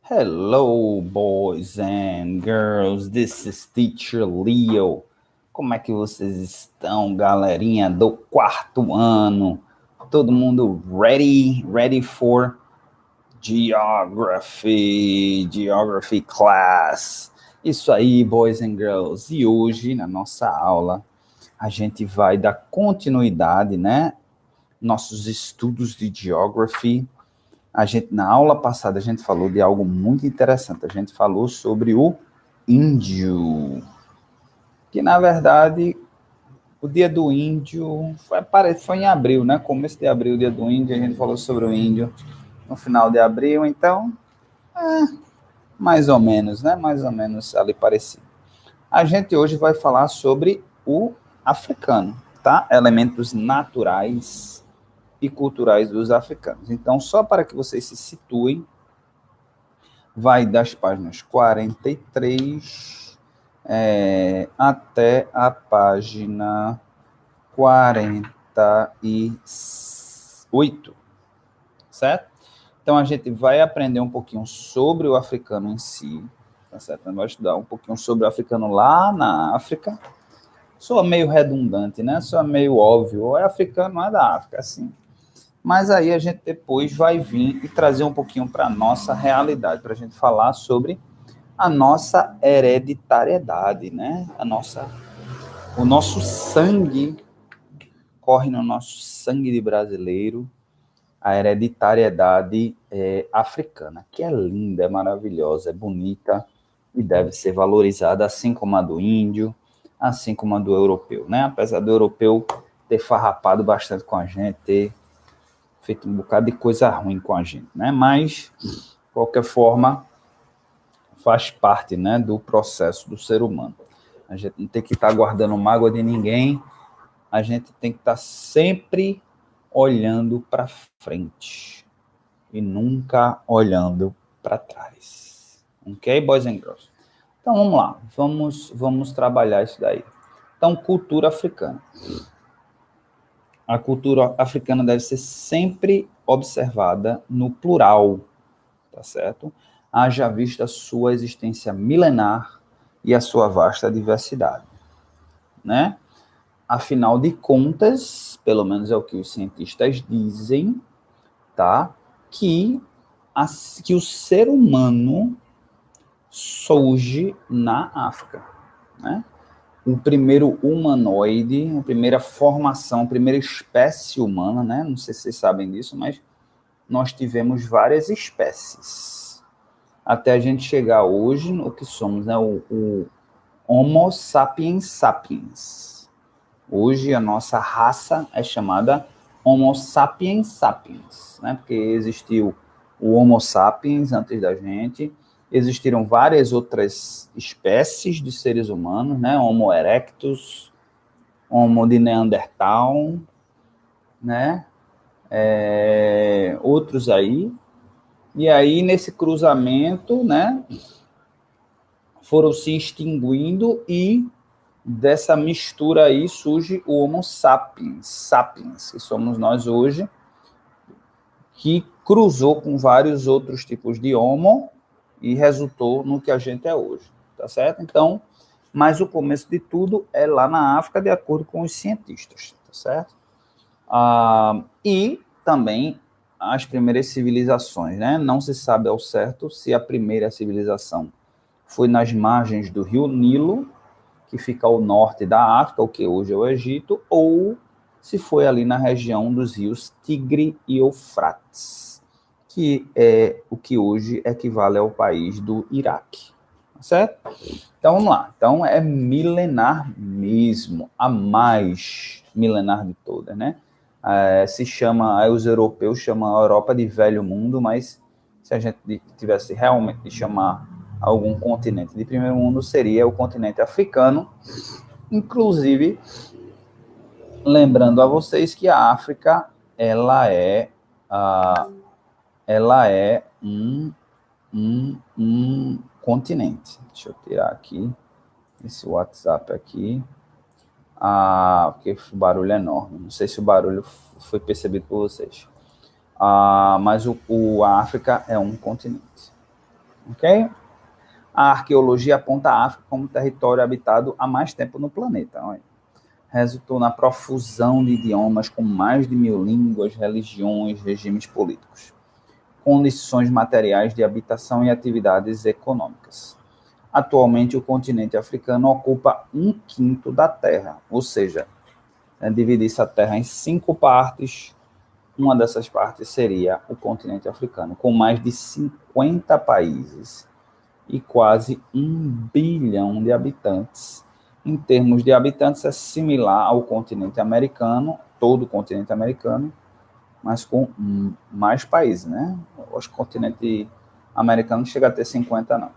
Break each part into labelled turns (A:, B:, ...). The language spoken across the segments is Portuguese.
A: Hello, boys and girls. This is Teacher Leo. Como é que vocês estão, galerinha do quarto ano? Todo mundo ready? Ready for Geography class. Isso aí, boys and girls. E hoje, na nossa aula, a gente vai dar continuidade, né? Nossos estudos de Geography. Na aula passada, a gente falou de algo muito interessante. A gente falou sobre o índio. Que, na verdade, o dia do índio foi em abril, né? Começo de abril, o dia do índio, a gente falou sobre o índio no final de abril. Então, mais ou menos, né? Mais ou menos ali parecido. A gente hoje vai falar sobre o africano, tá? Elementos naturais e culturais dos africanos. Então, só para que vocês se situem, vai das páginas 43 até a página 48, certo? Então, a gente vai aprender um pouquinho sobre o africano em si, tá certo? A gente vai estudar um pouquinho sobre o africano lá na África. Soa meio redundante, né? Soa meio óbvio. Ou é africano, não é da África, assim. Mas aí a gente depois vai vir e trazer um pouquinho para a nossa realidade, para a gente falar sobre a nossa hereditariedade, né? O nosso sangue corre no nosso sangue de brasileiro, a hereditariedade africana, que é linda, é maravilhosa, é bonita e deve ser valorizada, assim como a do índio, assim como a do europeu, né? Apesar do europeu ter farrapado bastante com a gente, ter feito um bocado de coisa ruim com a gente, né? Mas, de qualquer forma, faz parte, né, do processo do ser humano. A gente não tem que estar guardando mágoa de ninguém, a gente tem que estar sempre olhando para frente e nunca olhando para trás. Ok, boys and girls? Então, vamos lá. Vamos trabalhar isso daí. Então, cultura africana. A cultura africana deve ser sempre observada no plural, tá certo? Haja vista a sua existência milenar e a sua vasta diversidade, né? Afinal de contas, pelo menos é o que os cientistas dizem, tá? Que o ser humano surge na África, né? O primeiro humanoide, a primeira formação, a primeira espécie humana, né? Não sei se vocês sabem disso, mas nós tivemos várias espécies. Até a gente chegar hoje no que somos, né? O Homo sapiens sapiens. Hoje a nossa raça é chamada Homo sapiens sapiens, né? Porque existiu o Homo sapiens antes da gente, existiram várias outras espécies de seres humanos, né? Homo erectus, Homo de Neandertal, né? Outros aí. E aí, nesse cruzamento, né? Foram se extinguindo e dessa mistura aí surge o Homo sapiens, que somos nós hoje, que cruzou com vários outros tipos de Homo e resultou no que a gente é hoje, tá certo? Então, mas o começo de tudo é lá na África, de acordo com os cientistas, tá certo? E também as primeiras civilizações, né? Não se sabe ao certo se a primeira civilização foi nas margens do rio Nilo, que fica ao norte da África, o que hoje é o Egito, ou se foi ali na região dos rios Tigre e Eufrates, que é o que hoje equivale ao país do Iraque, certo? Então, vamos lá. Então, é milenar mesmo, a mais milenar de todas, né? Se chama, os europeus chamam a Europa de velho mundo, mas se a gente tivesse realmente de chamar algum continente de primeiro mundo, seria o continente africano, inclusive lembrando a vocês que a África ela é um continente. Deixa eu tirar aqui esse WhatsApp aqui, porque o barulho é enorme. Não sei se o barulho foi percebido por vocês. Mas a África é um continente. ok? A arqueologia aponta a África como território habitado há mais tempo no planeta. Olha. Resultou na profusão de idiomas com mais de 1000 línguas, religiões, regimes políticos, condições materiais de habitação e atividades econômicas. Atualmente, o continente africano ocupa 1/5 da Terra, ou seja, dividisse a Terra em 5 partes, uma dessas partes seria o continente africano, com mais de 50 países e quase 1 bilhão de habitantes. Em termos de habitantes, é similar ao continente americano, todo o continente americano, mas com mais países, né? Acho que o continente americano não chega a ter 50, não.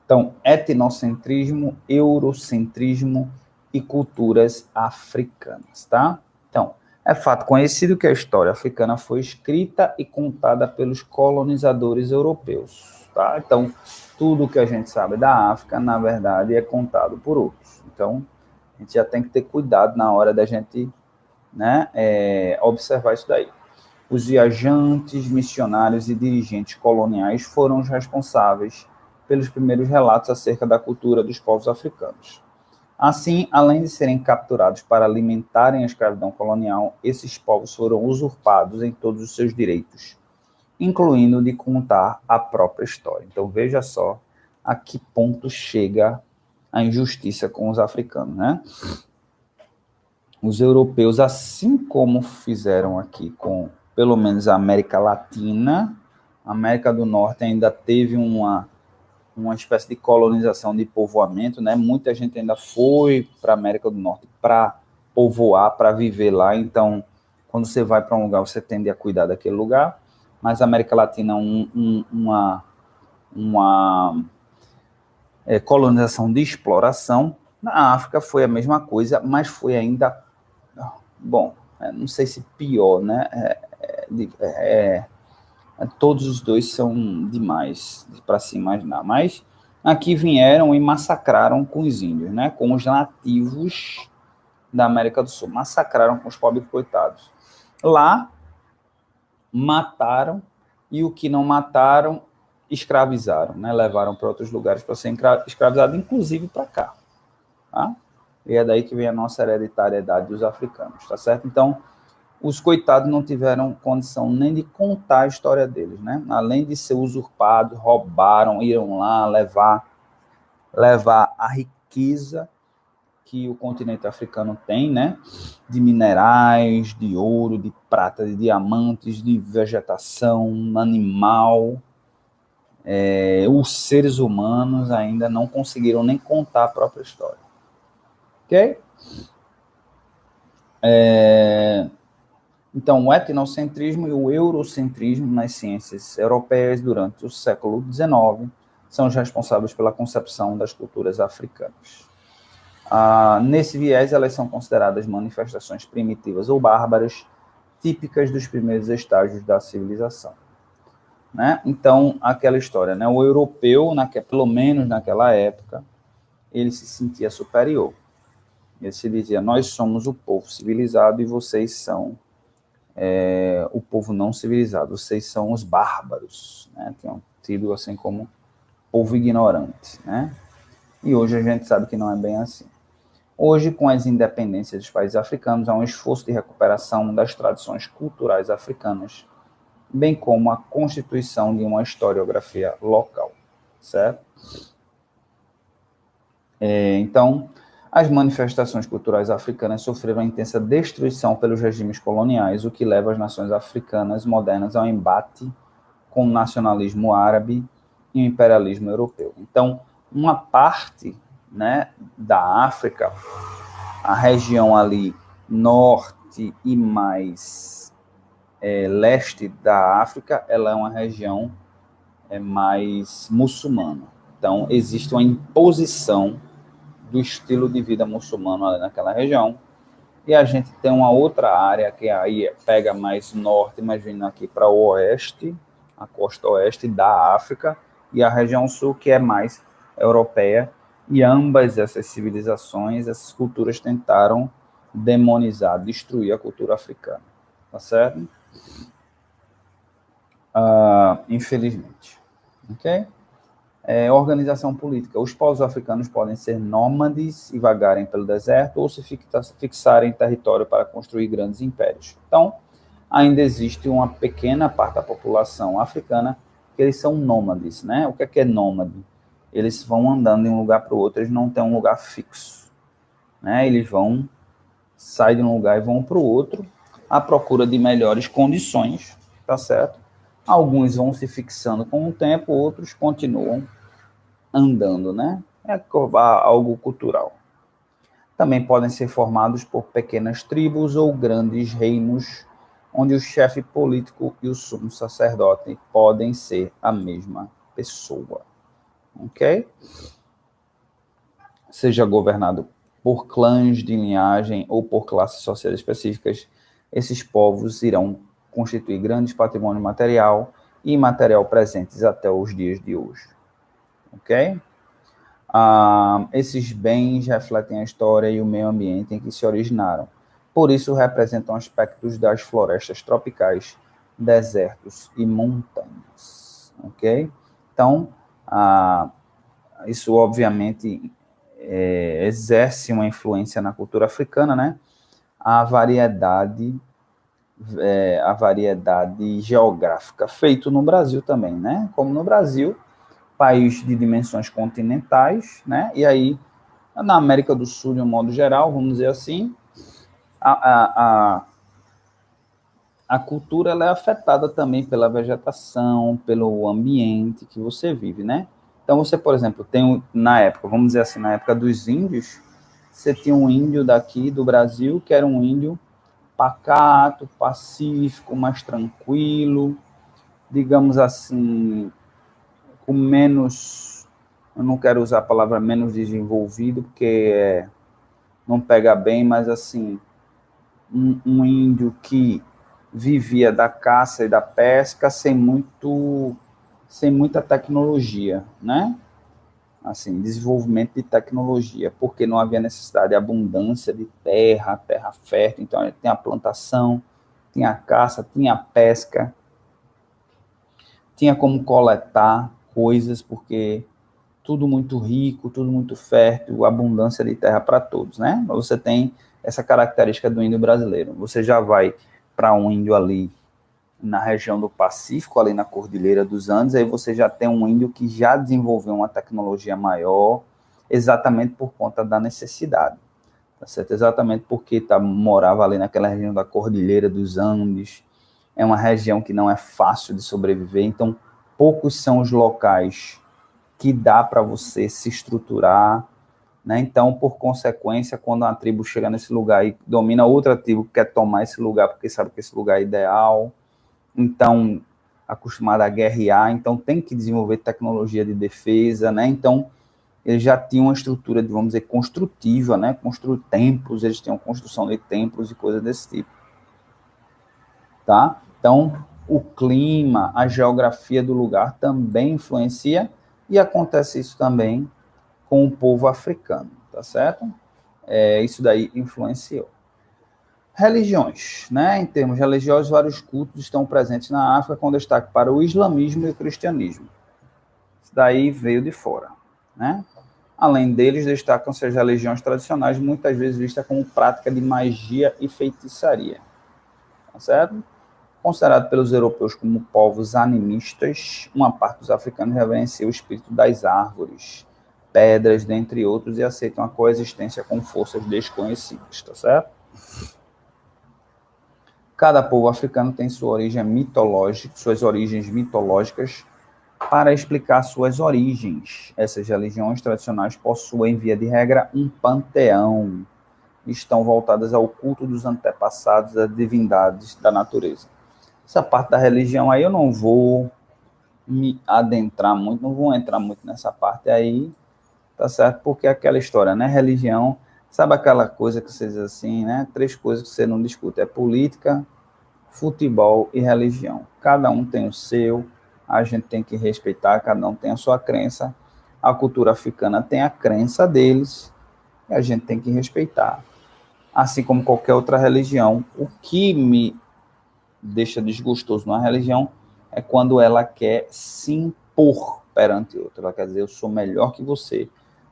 A: Então, etnocentrismo, eurocentrismo e culturas africanas, tá? Então, é fato conhecido que a história africana foi escrita e contada pelos colonizadores europeus, tá? Então, tudo que a gente sabe da África, na verdade, é contado por outros. Então, a gente já tem que ter cuidado na hora da gente, né, observar isso daí. Os viajantes, missionários e dirigentes coloniais foram os responsáveis pelos primeiros relatos acerca da cultura dos povos africanos. Assim, além de serem capturados para alimentarem a escravidão colonial, esses povos foram usurpados em todos os seus direitos, incluindo de contar a própria história. Então, veja só a que ponto chega a injustiça com os africanos, né? Os europeus, assim como fizeram aqui com, pelo menos, a América Latina, a América do Norte ainda teve uma espécie de colonização, de povoamento, né? Muita gente ainda foi para a América do Norte para povoar, para viver lá. Então, quando você vai para um lugar, você tende a cuidar daquele lugar. Mas a América Latina uma colonização de exploração. Na África foi a mesma coisa, mas foi ainda, bom, não sei se pior, né? Todos os dois são demais para se imaginar, mas aqui vieram e massacraram com os índios, né? Com os nativos da América do Sul, massacraram com os pobres coitados. Lá, mataram, e o que não mataram, escravizaram, né? Levaram para outros lugares para ser escravizado, inclusive para cá, tá? E é daí que vem a nossa hereditariedade dos africanos, tá certo? Então, os coitados não tiveram condição nem de contar a história deles, né? Além de ser usurpados, roubaram, iram lá levar a riqueza que o continente africano tem, né? De minerais, de ouro, de prata, de diamantes, de vegetação, animal. Os seres humanos ainda não conseguiram nem contar a própria história. Ok? Então, o etnocentrismo e o eurocentrismo nas ciências europeias durante o século XIX são os responsáveis pela concepção das culturas africanas. Nesse viés, elas são consideradas manifestações primitivas ou bárbaras, típicas dos primeiros estágios da civilização, né? Então, aquela história, né? O europeu, pelo menos naquela época, ele se sentia superior. Ele se dizia, nós somos o povo civilizado e vocês são o povo não civilizado, vocês são os bárbaros, né? Tinham tido assim como povo ignorante, né? E hoje a gente sabe que não é bem assim. Hoje, com as independências dos países africanos, há um esforço de recuperação das tradições culturais africanas, bem como a constituição de uma historiografia local, certo? Então, as manifestações culturais africanas sofreram intensa destruição pelos regimes coloniais, o que leva as nações africanas modernas ao embate com o nacionalismo árabe e o imperialismo europeu. Então, uma parte, né, da África, a região ali norte e mais leste da África, ela é uma região mais muçulmana. Então, existe uma imposição do estilo de vida muçulmano ali naquela região, e a gente tem uma outra área que aí pega mais norte, mas vindo aqui para o oeste, a costa oeste da África, e a região sul, que é mais europeia, e ambas essas civilizações, essas culturas tentaram demonizar, destruir a cultura africana, tá certo? Infelizmente. ok? Organização política. Os povos africanos podem ser nômades e vagarem pelo deserto ou se fixarem em território para construir grandes impérios. Então, ainda existe uma pequena parte da população africana que eles são nômades, né? O que é nômade? Eles vão andando de um lugar para o outro, eles não têm um lugar fixo, né? Eles saem de um lugar e vão para o outro à procura de melhores condições, tá certo? Alguns vão se fixando com o tempo, outros continuam andando, né? É algo cultural. Também podem ser formados por pequenas tribos ou grandes reinos, onde o chefe político e o sumo sacerdote podem ser a mesma pessoa, ok? Seja governado por clãs de linhagem ou por classes sociais específicas, esses povos irão constituir grandes patrimônios material e imaterial presentes até os dias de hoje, ok? Esses bens refletem a história e o meio ambiente em que se originaram. Por isso, representam aspectos das florestas tropicais, desertos e montanhas. Ok? Então, isso obviamente exerce uma influência na cultura africana, né? A variedade geográfica, feito no Brasil também, né? Como no Brasil, país de dimensões continentais, né? E aí, na América do Sul, de um modo geral, vamos dizer assim, a cultura ela é afetada também pela vegetação, pelo ambiente que você vive, né? Então, você, por exemplo, na época, vamos dizer assim, na época dos índios, você tinha um índio daqui do Brasil, que era um índio pacato, pacífico, mais tranquilo, digamos assim, com menos, eu não quero usar a palavra menos desenvolvido, porque não pega bem, mas assim, um índio que vivia da caça e da pesca sem muita tecnologia, né? Assim, desenvolvimento de tecnologia, porque não havia necessidade de abundância de terra fértil, então tem a plantação, tinha a caça, tinha a pesca, tinha como coletar coisas, porque tudo muito rico, tudo muito fértil, abundância de terra para todos, né? Você tem essa característica do índio brasileiro. Você já vai para um índio ali na região do Pacífico, ali na Cordilheira dos Andes, aí você já tem um índio que já desenvolveu uma tecnologia maior, exatamente por conta da necessidade, tá certo? Exatamente porque morava ali naquela região da Cordilheira dos Andes, é uma região que não é fácil de sobreviver, então poucos são os locais que dá para você se estruturar, né? Então, por consequência, quando uma tribo chega nesse lugar e domina outra tribo que quer tomar esse lugar porque sabe que esse lugar é ideal, então, acostumada a guerrear, então tem que desenvolver tecnologia de defesa, né? Então, eles já tinham uma estrutura, vamos dizer, construtiva, né? Construir templos, eles tinham construção de templos e coisas desse tipo, tá? Então, o clima, a geografia do lugar também influencia e acontece isso também com o povo africano, tá certo? Isso daí influenciou. Religiões, né? Em termos religiosos, vários cultos estão presentes na África, com destaque para o islamismo e o cristianismo. Isso daí veio de fora, né? Além deles, destacam-se as religiões tradicionais, muitas vezes vistas como prática de magia e feitiçaria, tá certo? Considerado pelos europeus como povos animistas, uma parte dos africanos reverencia o espírito das árvores, pedras, dentre outros, e aceitam a coexistência com forças desconhecidas, tá certo? Cada povo africano tem sua origem mitológica, suas origens mitológicas. Para explicar suas origens, essas religiões tradicionais possuem, via de regra, um panteão. Estão voltadas ao culto dos antepassados, das divindades da natureza. Essa parte da religião aí eu não vou me adentrar muito, não vou entrar muito nessa parte aí, tá certo? Porque é aquela história, né? Religião, sabe aquela coisa que você diz assim, né? 3 coisas que você não discute, é política, futebol e religião. Cada um tem o seu, a gente tem que respeitar, cada um tem a sua crença. A cultura africana tem a crença deles e a gente tem que respeitar. Assim como qualquer outra religião, o que me deixa desgostoso numa religião é quando ela quer se impor perante outro. Ela quer dizer, eu sou melhor que você.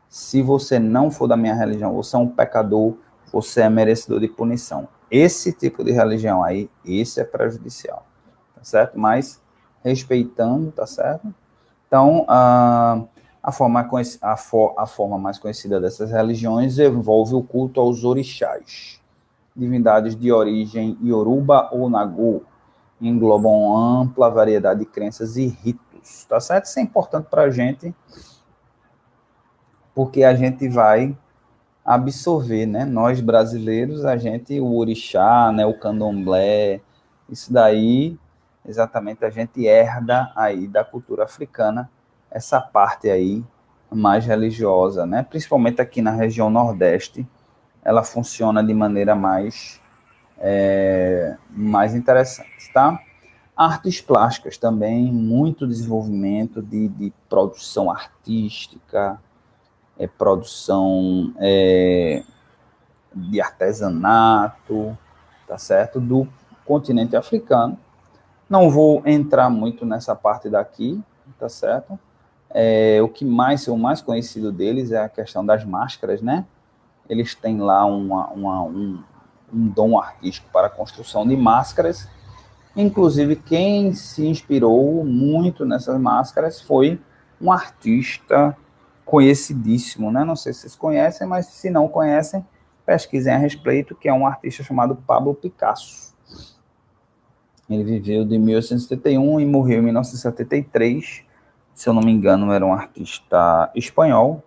A: Se você não for da minha religião, você é um pecador, você é merecedor de punição. Esse tipo de religião aí, esse é prejudicial, tá certo? Mas respeitando, tá certo? Então, a forma mais conhecida dessas religiões envolve o culto aos orixás, divindades de origem Yoruba ou Nagô, englobam ampla variedade de crenças e ritos, tá certo? Isso é importante para a gente, porque a gente vai absorver, né? Nós brasileiros, a gente, o orixá, né? O candomblé, isso daí, exatamente, a gente herda aí da cultura africana, essa parte aí mais religiosa, né? Principalmente aqui na região Nordeste, ela funciona de maneira mais interessante, tá? Artes plásticas também, muito desenvolvimento de produção artística, produção de artesanato, tá certo? Do continente africano. Não vou entrar muito nessa parte daqui, tá certo? O mais conhecido deles é a questão das máscaras, né? Eles têm lá um dom artístico para a construção de máscaras. Inclusive, quem se inspirou muito nessas máscaras foi um artista conhecidíssimo, né? Não sei se vocês conhecem, mas se não conhecem, pesquisem a respeito, que é um artista chamado Pablo Picasso. Ele viveu de 1871 e morreu em 1973. Se eu não me engano, era um artista espanhol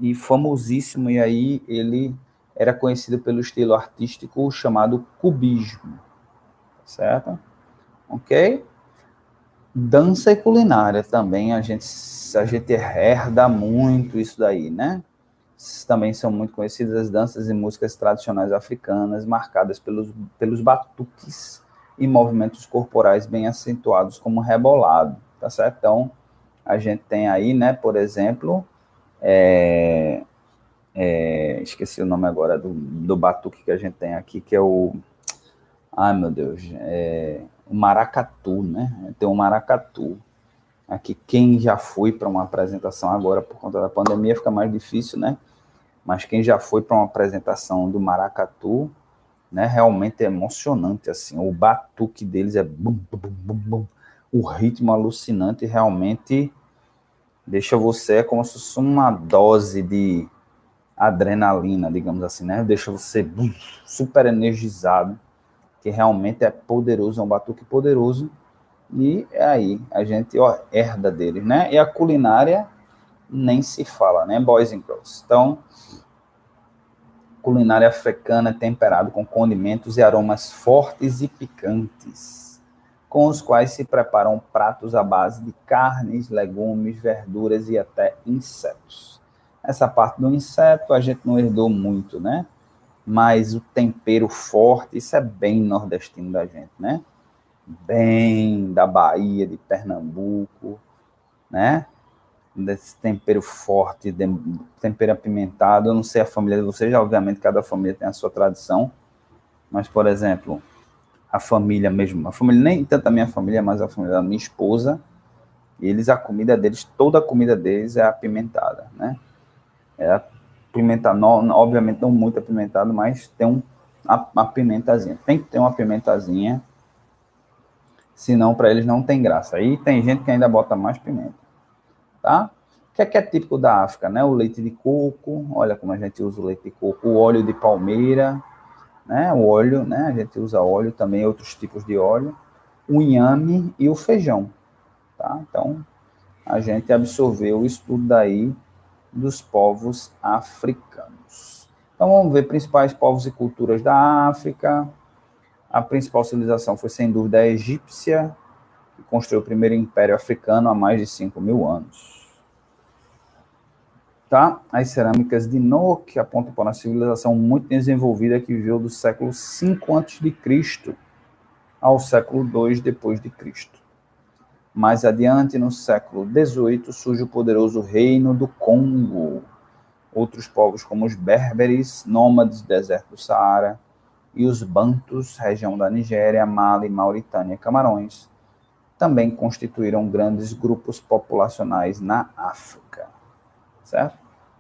A: e famosíssimo, e aí ele era conhecido pelo estilo artístico chamado cubismo, certo? Ok? Dança e culinária também, a gente herda muito isso daí, né? Também são muito conhecidas as danças e músicas tradicionais africanas, marcadas pelos batuques e movimentos corporais bem acentuados, como rebolado, tá certo? Então, a gente tem aí, né, por exemplo, esqueci o nome agora do batuque que a gente tem aqui, que é o... Ai, meu Deus, o maracatu, né? Tem o maracatu. Aqui, quem já foi para uma apresentação agora, por conta da pandemia, fica mais difícil, né? Mas quem já foi para uma apresentação do maracatu, né, realmente é emocionante, assim, o batuque deles é bum, bum, bum, bum, o ritmo alucinante realmente deixa você como se fosse uma dose de adrenalina, digamos assim, né, deixa você super energizado, que realmente é poderoso, é um batuque poderoso, e aí a gente herda deles, né, e a culinária nem se fala, né, boys and girls. Então, culinária africana é temperado com condimentos e aromas fortes e picantes, com os quais se preparam pratos à base de carnes, legumes, verduras e até insetos. Essa parte do inseto a gente não herdou muito, né? Mas o tempero forte, isso é bem nordestino da gente, né? Bem da Bahia, de Pernambuco, né? Desse tempero forte, tempero apimentado. Eu não sei a família de vocês, obviamente cada família tem a sua tradição, mas, por exemplo, a família mesmo, a família, nem tanto a minha família, mas a família da minha esposa, a comida deles, toda a comida deles é apimentada, né? É apimentada, obviamente não muito apimentado, mas tem uma pimentazinha. Tem que ter uma pimentazinha, senão para eles não tem graça. Aí tem gente que ainda bota mais pimenta, tá? O que é típico da África, né? O leite de coco, olha como a gente usa o leite de coco, o óleo de palmeira, né? O óleo, né? A gente usa óleo também, outros tipos de óleo, o inhame e o feijão, tá? Então, a gente absorveu isso tudo daí dos povos africanos. Então, vamos ver principais povos e culturas da África. A principal civilização foi, sem dúvida, a egípcia, que construiu o primeiro império africano há mais de 5.000 anos. Tá? As cerâmicas de Noé apontam para uma civilização muito desenvolvida que viveu do século V a.C. ao século II depois de Cristo. Mais adiante, no século XVIII, surge o poderoso reino do Congo. Outros povos como os berberes, nômades do deserto do Saara, e os bantus, região da Nigéria, Mali, Mauritânia e Camarões, também constituíram grandes grupos populacionais na África, certo?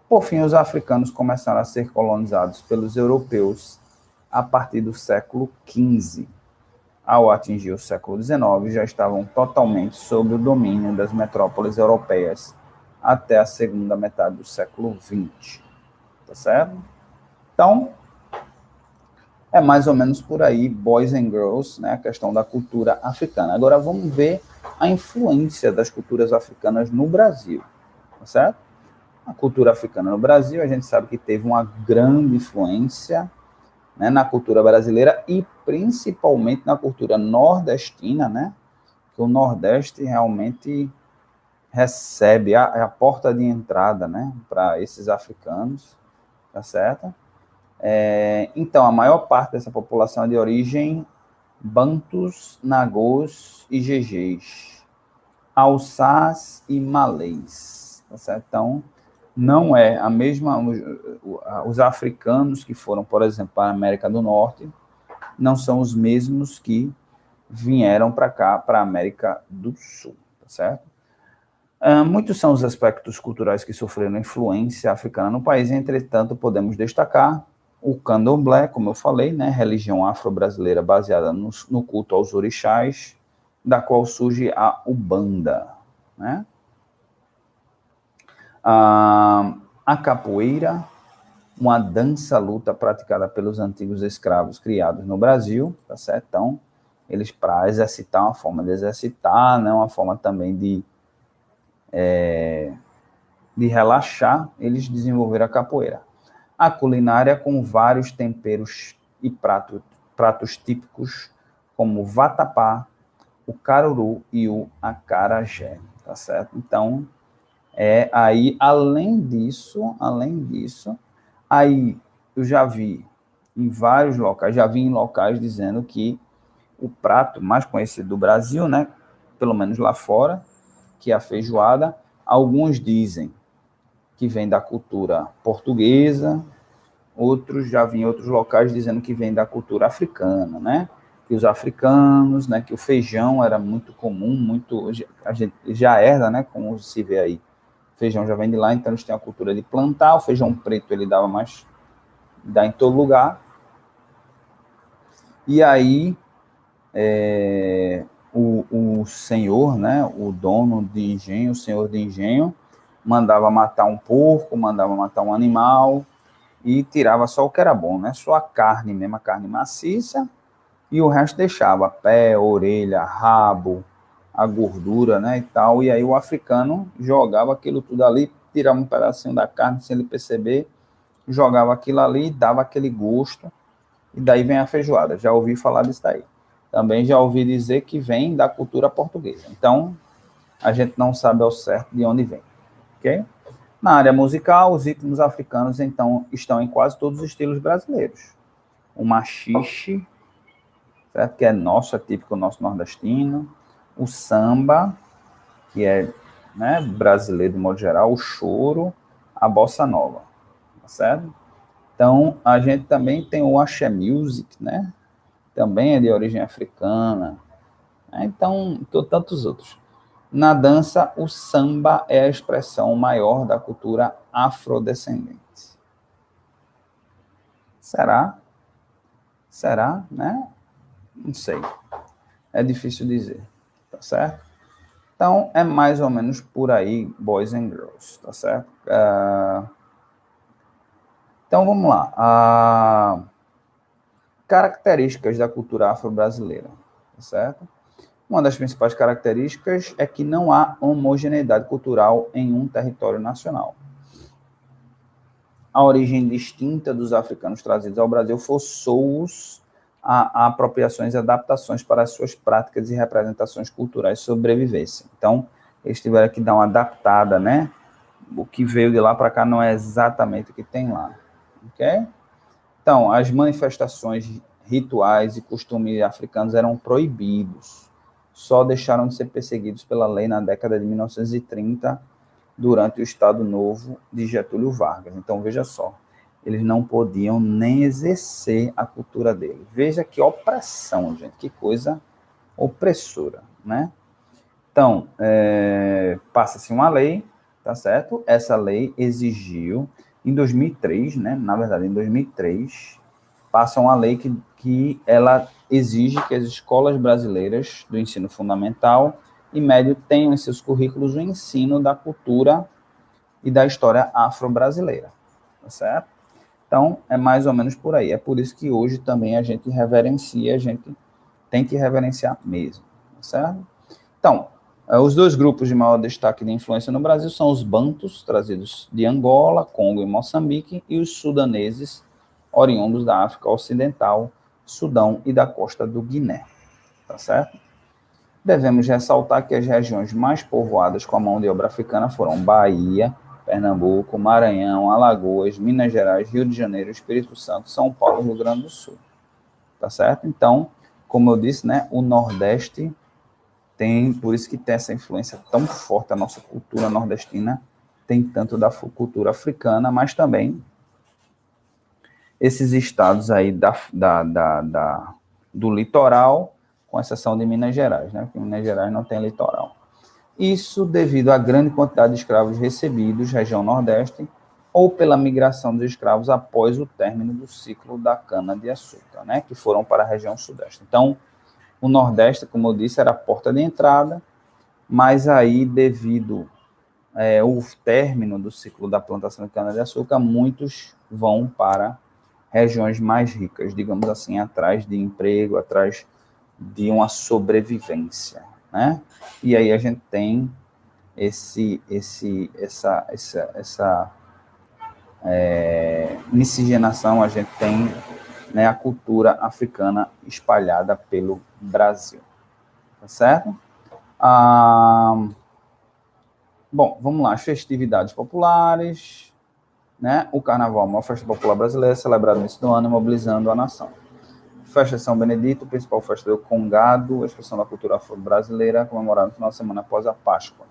A: Por fim, os africanos começaram a ser colonizados pelos europeus a partir do século XV. Ao atingir o século XIX, já estavam totalmente sob o domínio das metrópoles europeias até a segunda metade do século XX. Tá certo? Então, é mais ou menos por aí, boys and girls, né, a questão da cultura africana. Agora vamos ver a influência das culturas africanas no Brasil, tá certo? A cultura africana no Brasil, a gente sabe que teve uma grande influência, né, na cultura brasileira e principalmente na cultura nordestina, né? Que o Nordeste realmente recebe a porta de entrada, né, para esses africanos, tá certo? Então, a maior parte dessa população é de origem bantus, nagôs e gegês, alçás e malês, tá certo? Então, não é a mesma, os africanos que foram, por exemplo, para a América do Norte, não são os mesmos que vieram para cá, para a América do Sul, tá certo? Muitos são os aspectos culturais que sofreram influência africana no país, entretanto, podemos destacar o candomblé, como eu falei, né, religião afro-brasileira baseada no culto aos orixás, da qual surge a Ubanda, né? A capoeira, uma dança-luta praticada pelos antigos escravos criados no Brasil, tá certo? Então, eles, para exercitar, uma forma de exercitar, né, uma forma também de relaxar, eles desenvolveram a capoeira. A culinária com vários temperos e pratos típicos, como o vatapá, o caruru e o acarajé, tá certo? Então, aí, além disso, aí eu já vi em vários locais, já vi em locais dizendo que o prato mais conhecido do Brasil, né, pelo menos lá fora, que é a feijoada, alguns dizem que vem da cultura portuguesa, outros já vi em outros locais dizendo que vem da cultura africana, né? Que os africanos, né, que o feijão era muito comum, a gente já herda, né, como se vê aí. O feijão já vem de lá, então eles têm a cultura de plantar, o feijão preto ele dá em todo lugar. E aí, o senhor, né, o dono de engenho, o senhor de engenho, mandava matar um porco, mandava matar um animal e tirava só o que era bom, né? Só a carne mesmo, a carne maciça, e o resto deixava pé, orelha, rabo, a gordura, né, e tal. E aí o africano jogava aquilo tudo ali, tirava um pedacinho da carne sem ele perceber, jogava aquilo ali, dava aquele gosto, e daí vem a feijoada. Já ouvi falar disso daí. Também já ouvi dizer que vem da cultura portuguesa. Então, a gente não sabe ao certo de onde vem, ok? Na área musical, os ritmos africanos, então, estão em quase todos os estilos brasileiros. O machixe, certo? Que é nosso, é típico nosso nordestino. O samba, que é, né, brasileiro de modo geral. O choro, a bossa nova, tá certo? Então, a gente também tem o axé music, né? Também é de origem africana. Então, tantos outros. Na dança, o samba é a expressão maior da cultura afrodescendente. Será? Será, né? Não sei. É difícil dizer, tá certo? Então, é mais ou menos por aí, boys and girls, tá certo? Então, vamos lá. Características da cultura afro-brasileira, tá certo? Uma das principais características é que não há homogeneidade cultural em um território nacional. A origem distinta dos africanos trazidos ao Brasil forçou-os a apropriações e adaptações para as suas práticas e representações culturais sobrevivessem. Então, eles tiveram que dar uma adaptada, né? O que veio de lá para cá não é exatamente o que tem lá, ok? Então, as manifestações rituais e costumes africanos eram proibidos. Só deixaram de ser perseguidos pela lei na década de 1930, durante o Estado Novo de Getúlio Vargas. Então, veja só, eles não podiam nem exercer a cultura deles. Veja que opressão, gente, que coisa opressora, né? Então, passa-se uma lei, tá certo? Essa lei exigiu, em 2003, né? Na verdade, em 2003, passa uma lei que ela exige que as escolas brasileiras do ensino fundamental e médio tenham em seus currículos o ensino da cultura e da história afro-brasileira, tá certo? Então, é mais ou menos por aí. É por isso que hoje também a gente reverencia, a gente tem que reverenciar mesmo, tá certo? Então, os dois grupos de maior destaque de influência no Brasil são os bantus, trazidos de Angola, Congo e Moçambique, e os sudaneses, oriundos da África Ocidental, Sudão e da costa do Guiné, tá certo? Devemos ressaltar que as regiões mais povoadas com a mão de obra africana foram Bahia, Pernambuco, Maranhão, Alagoas, Minas Gerais, Rio de Janeiro, Espírito Santo, São Paulo e Rio Grande do Sul, tá certo? Então, como eu disse, né, o Nordeste tem, por isso que tem essa influência tão forte, a nossa cultura nordestina tem tanto da cultura africana, mas também esses estados aí do litoral, com exceção de Minas Gerais, né? Porque Minas Gerais não tem litoral. Isso devido à grande quantidade de escravos recebidos, região Nordeste, ou pela migração dos escravos após o término do ciclo da cana-de-açúcar, né? Que foram para a região Sudeste. Então, o Nordeste, como eu disse, era a porta de entrada, mas aí, devido ao término do ciclo da plantação de cana-de-açúcar, muitos vão para regiões mais ricas, digamos assim, atrás de emprego, atrás de uma sobrevivência, né? E aí a gente tem essa miscigenação, a gente tem, né, a cultura africana espalhada pelo Brasil, tá certo? Bom, vamos lá, as festividades populares, né? O Carnaval é uma festa popular brasileira celebrada no início do ano, mobilizando a nação. Festa de São Benedito, principal festa do Congado, expressão da cultura afro-brasileira, comemorada no final de semana após a Páscoa.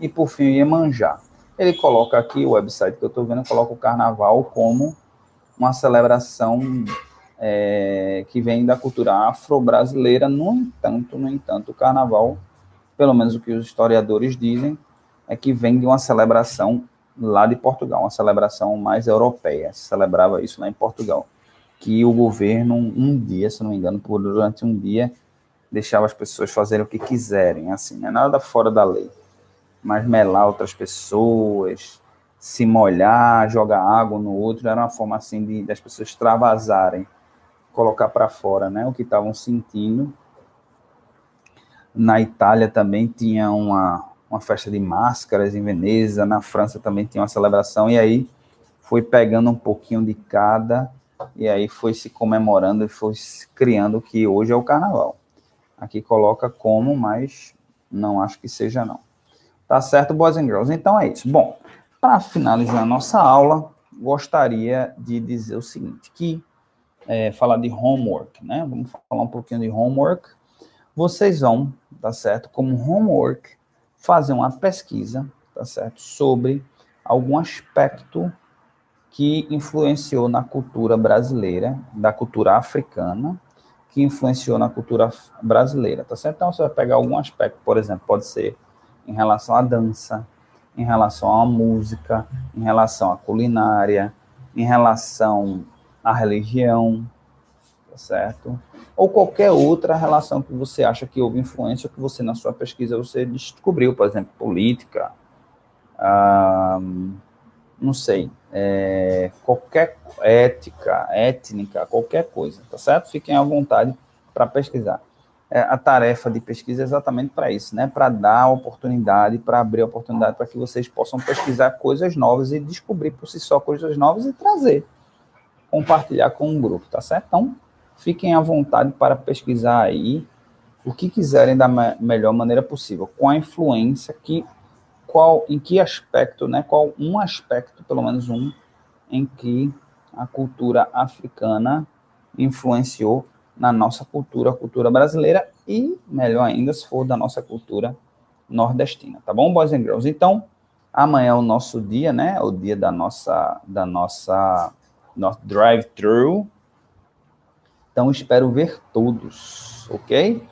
A: E, por fim, o Iemanjá. Ele coloca aqui, o website que eu estou vendo, coloca o Carnaval como uma celebração que vem da cultura afro-brasileira. No entanto, o Carnaval, pelo menos o que os historiadores dizem, é que vem de uma celebração lá de Portugal, uma celebração mais europeia. Se celebrava isso lá em Portugal, que o governo, um dia, se não me engano, durante um dia, deixava as pessoas fazerem o que quiserem, assim, não é nada fora da lei, mas melar outras pessoas, se molhar, jogar água no outro, era uma forma assim das pessoas extravasarem, colocar para fora, né, o que estavam sentindo. Na Itália também tinha uma festa de máscaras em Veneza, na França também tinha uma celebração, e aí foi pegando um pouquinho de cada, e aí foi se comemorando e foi se criando o que hoje é o Carnaval. Aqui coloca como, mas não acho que seja não. Tá certo, boys and girls? Então é isso. Bom, para finalizar a nossa aula, gostaria de dizer o seguinte, que falar de homework, né? Vamos falar um pouquinho de homework. Vocês vão, tá certo, como homework, fazer uma pesquisa, tá certo, sobre algum aspecto que influenciou na cultura brasileira, da cultura africana, que influenciou na cultura brasileira, tá certo? Então, você vai pegar algum aspecto, por exemplo, pode ser em relação à dança, em relação à música, em relação à culinária, em relação à religião, tá certo? Ou qualquer outra relação que você acha que houve influência, que você, na sua pesquisa, você descobriu, por exemplo, política, não sei, qualquer étnica, qualquer coisa, tá certo? Fiquem à vontade para pesquisar. A tarefa de pesquisa é exatamente para isso, né? Para dar oportunidade, para abrir oportunidade para que vocês possam pesquisar coisas novas e descobrir por si só coisas novas e trazer, compartilhar com um grupo, tá certo? Então, fiquem à vontade para pesquisar aí o que quiserem da melhor maneira possível, com a influência em que aspecto, né? Qual um aspecto, pelo menos um, em que a cultura africana influenciou na nossa cultura, a cultura brasileira, e, melhor ainda, se for da nossa cultura nordestina, tá bom, boys and girls? Então, amanhã é o nosso dia, né? O dia da nosso drive-thru. Então, espero ver todos, ok?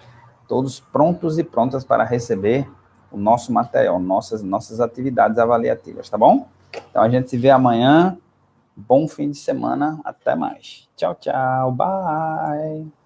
A: todos prontos e prontas para receber o nosso material, nossas atividades avaliativas, tá bom? Então, a gente se vê amanhã. Bom fim de semana. Até mais. Tchau, tchau. Bye.